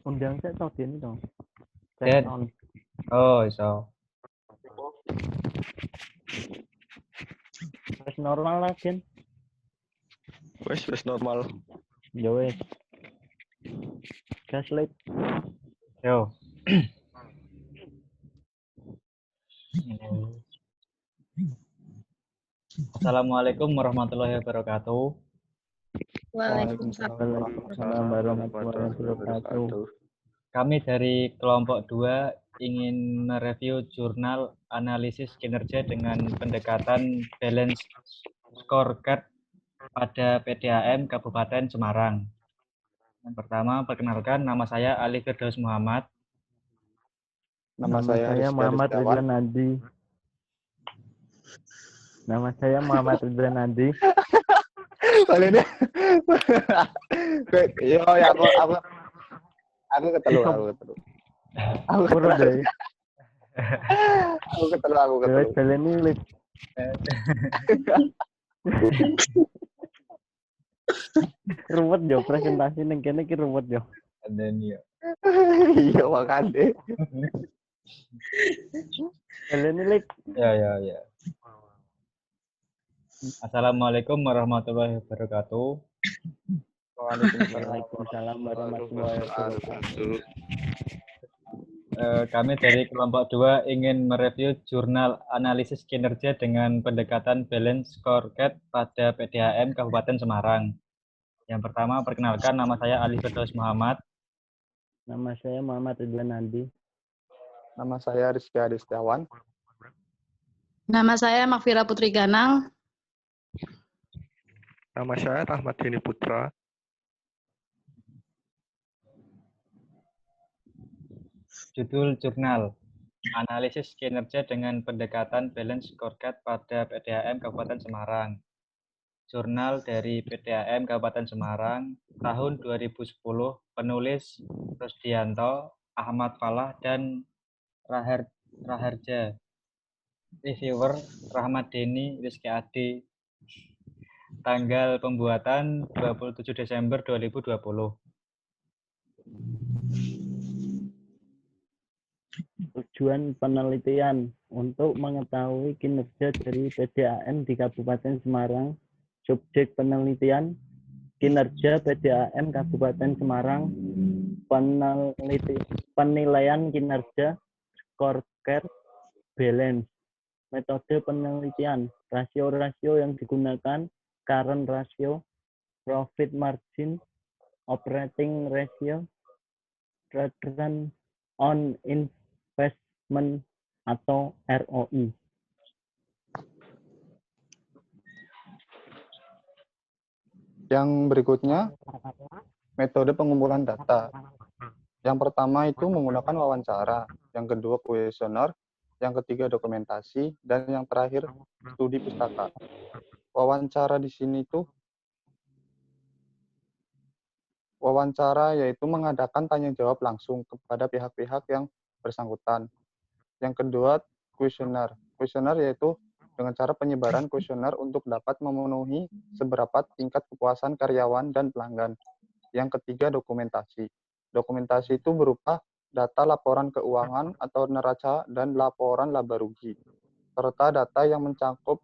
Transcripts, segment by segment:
Undang saya tau ini dong. Den. On. Oh, iso. Wes normal lah, Jen. Wes normal. Ya wes. Gaslight. Yo. Assalamualaikum warahmatullahi wabarakatuh. Waalaikumsalam. Waalaikumsalam warahmatullahi wabarakatuh. Kami dari kelompok 2 ingin mereview jurnal analisis kinerja dengan pendekatan balance scorecard pada PDAM Kabupaten Semarang. Yang pertama, perkenalkan, nama saya Ali Firdaus Muhammad. Nama saya Muhammad Ridwan Andi. Nama saya Muhammad Ridwan Andi. Kali ini. Yo ya aku ketelu. Aku ketelu. Wes baleni lip. Ruwet yo presentasi ning kene ki ruwet yo. Dan ya. Iya makane. Baleni lip. Ya. Assalamualaikum warahmatullahi wabarakatuh. Waalaikumsalam warahmatullahi wabarakatuh. Kami dari kelompok 2 ingin mereview jurnal analisis kinerja dengan pendekatan balance scorecard pada PDAM Kabupaten Semarang. Yang pertama, perkenalkan, nama saya Ali Firdaus Muhammad. Nama saya Muhammad Ridwan Andi. Nama saya Rizky Adi Setiawan. Nama saya Makfira Putri Ganang. Nama saya Rahmat Dini Putra. Judul jurnal, analisis kinerja dengan pendekatan balance scorecard pada PDAM Kabupaten Semarang. Jurnal dari PDAM Kabupaten Semarang, tahun 2010, penulis Rusdianto, Ahmad Falah, dan Raharja. Reviewer, Rahmat Deni, Rizky Adi. Tanggal pembuatan 27 Desember 2020. Tujuan penelitian untuk mengetahui kinerja dari PDAM di Kabupaten Semarang. Subjek penelitian, kinerja PDAM Kabupaten Semarang, penilaian kinerja, scorecard, balance. Metode penelitian, rasio-rasio yang digunakan, current ratio, profit margin, operating ratio, return on investment atau ROI. Yang berikutnya, metode pengumpulan data. Yang pertama itu menggunakan wawancara, yang kedua kuesioner, yang ketiga dokumentasi, dan yang terakhir studi pustaka. Wawancara di sini itu wawancara yaitu mengadakan tanya jawab langsung kepada pihak-pihak yang bersangkutan. Yang kedua kuesioner. Kuesioner yaitu dengan cara penyebaran kuesioner untuk dapat memenuhi seberapa tingkat kepuasan karyawan dan pelanggan. Yang ketiga dokumentasi. Dokumentasi itu berupa data laporan keuangan atau neraca dan laporan laba rugi, serta data yang mencakup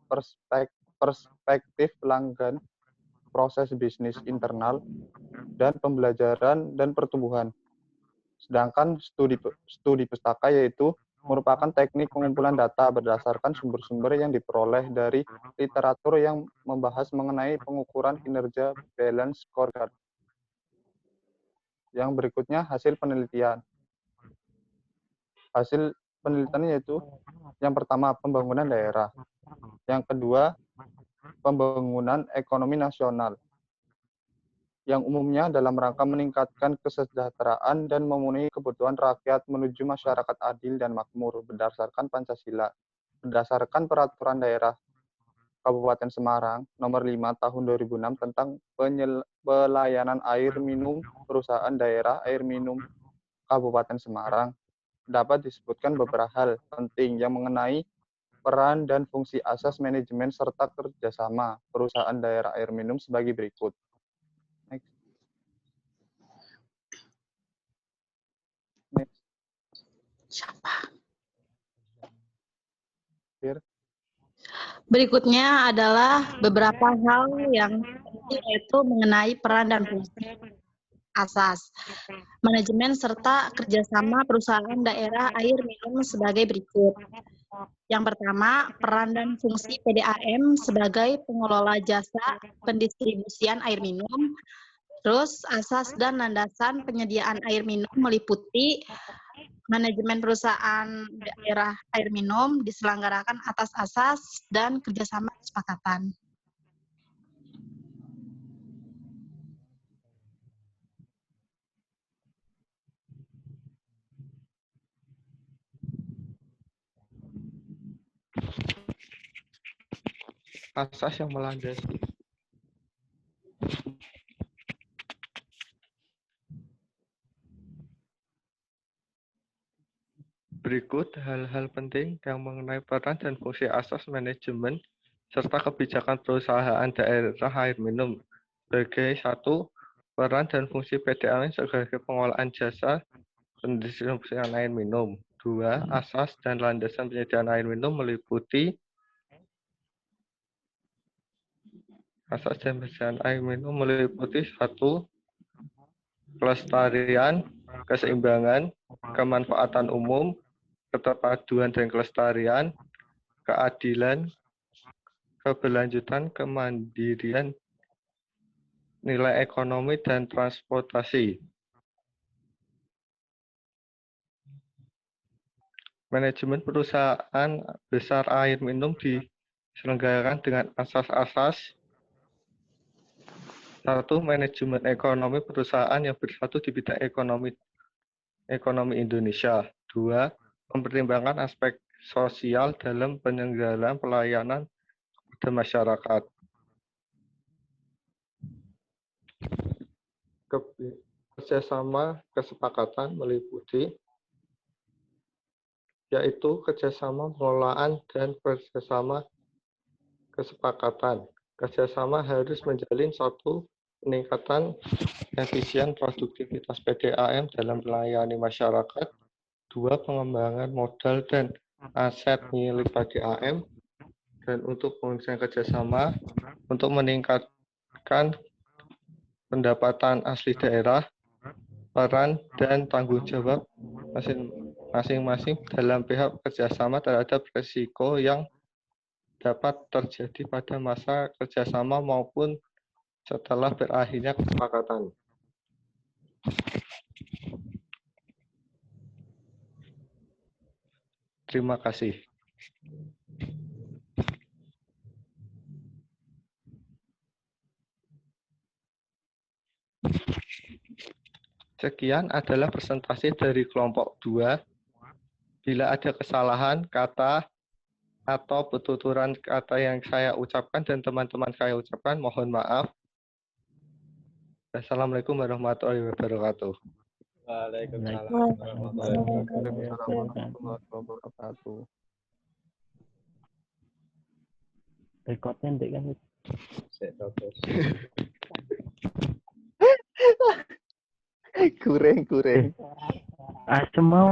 perspektif pelanggan, proses bisnis internal, dan pembelajaran dan pertumbuhan. Sedangkan studi pustaka yaitu merupakan teknik pengumpulan data berdasarkan sumber-sumber yang diperoleh dari literatur yang membahas mengenai pengukuran kinerja balance scorecard. Yang berikutnya hasil penelitian. Hasil penelitian yaitu yang pertama pembangunan daerah, yang kedua pembangunan ekonomi nasional, yang umumnya dalam rangka meningkatkan kesejahteraan dan memenuhi kebutuhan rakyat menuju masyarakat adil dan makmur berdasarkan Pancasila, berdasarkan Peraturan Daerah Kabupaten Semarang Nomor 5 Tahun 2006 tentang pelayanan air minum Perusahaan Daerah Air Minum Kabupaten Semarang, dapat disebutkan beberapa hal penting yang mengenai peran dan fungsi asas manajemen serta kerjasama perusahaan daerah air minum sebagai berikut. Next. Next. Here. Berikutnya adalah beberapa hal yang penting, yaitu mengenai peran dan fungsi asas manajemen serta kerjasama perusahaan daerah air minum sebagai berikut. Yang pertama, peran dan fungsi PDAM sebagai pengelola jasa pendistribusian air minum. Terus asas dan landasan penyediaan air minum meliputi manajemen perusahaan daerah air minum diselenggarakan atas asas dan kerjasama kesepakatan. Asas yang melandasi. Berikut hal-hal penting yang mengenai peran dan fungsi asas manajemen serta kebijakan perusahaan daerah air minum. Sebagai satu, peran dan fungsi PDAM sebagai pengelolaan jasa pendistribusian air minum. Dua, asas dan landasan penyediaan air minum meliputi asas dan penyediaan air minum meliputi satu, kelestarian, keseimbangan, kemanfaatan umum, keterpaduan dan kelestarian, keadilan, keberlanjutan, kemandirian, nilai ekonomi, dan transportasi. Manajemen perusahaan besar air minum diselenggarakan dengan asas-asas. Satu, manajemen ekonomi perusahaan yang bersatu di bidang ekonomi Indonesia. Dua, mempertimbangkan aspek sosial dalam penyelenggaraan pelayanan kepada masyarakat. Kerjasama kesepakatan meliputi yaitu kerjasama pengelolaan dan kerjasama kesepakatan. Kerjasama harus menjalin satu, peningkatan efisien produktivitas PDAM dalam melayani masyarakat. Dua, pengembangan modal dan aset milik PDAM. Dan untuk pengurusan kerjasama, untuk meningkatkan pendapatan asli daerah, peran dan tanggung jawab masing-masing dalam pihak kerjasama terhadap risiko yang dapat terjadi pada masa kerjasama maupun setelah berakhirnya kesepakatan. Terima kasih. Sekian adalah presentasi dari kelompok 2. Bila ada kesalahan kata atau penuturan kata yang saya ucapkan dan teman-teman saya ucapkan, mohon maaf. Assalamualaikum warahmatullahi wabarakatuh. Waalaikumsalam warahmatullahi wabarakatuh. Wabarakatuh. Rekodnya nanti kan. Kureng. Asem mau